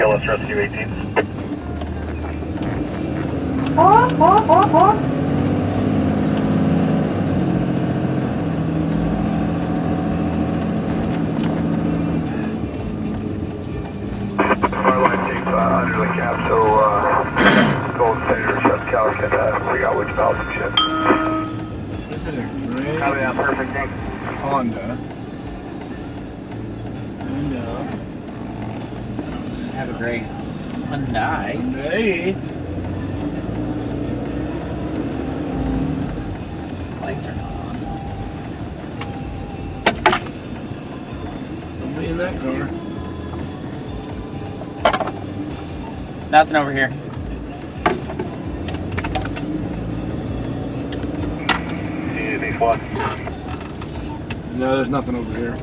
Let's rescue 18. Our line takes under the cap, so Gold Senator Chef Cal can figure out which valves and shit. Is it a gray Oh yeah, perfect, thanks. Honda? And Have a great Hyundai. Hyundai. Lights are not on. Nobody in that car. Nothing over here. See anything fun? No, there's nothing over here.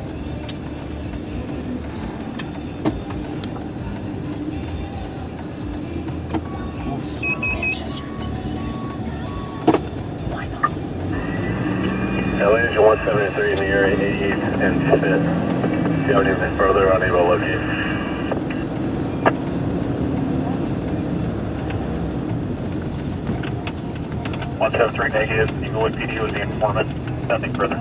Engine 173 in the area, 88th and 5th. If you have anything further, unable to locate. .173 negative, Inglewood PD was the informant. Nothing further.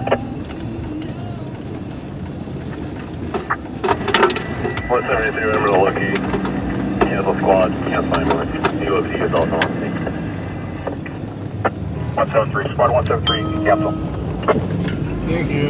173, remember to locate. Cancel squad, cancel ambulance. UOP is also on scene. 173, squad 173, cancel. Thank you.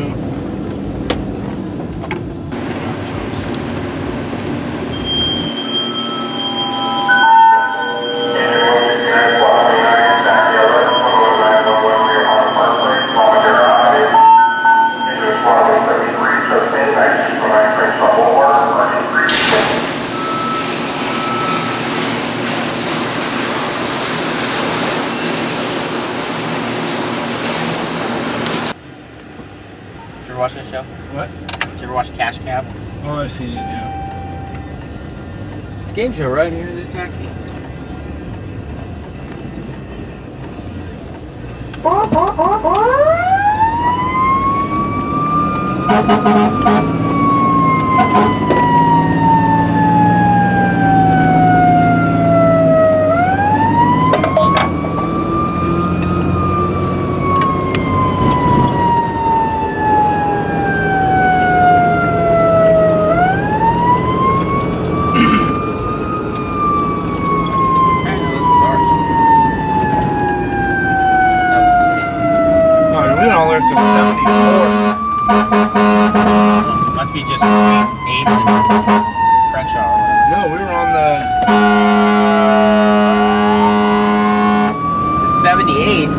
Watch this show? What? Did you ever watch Cash Cab? Oh, I've seen it, yeah. It's a game show right here in this taxi. It's 74th. Must be just between 8th and Crenshaw or whatever. No, we were on the 78th.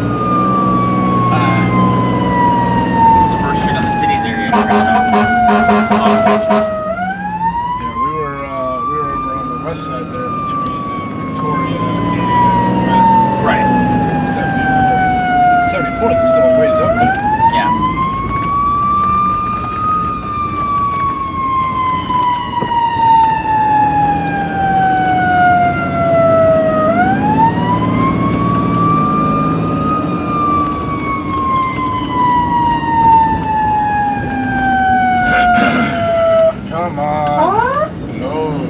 It's the first street on the city's area in Crenshaw. Yeah, we were over on the west side there between Victoria and West. Right. 74th. 74th is still a ways up there. Yeah. Come on. Load.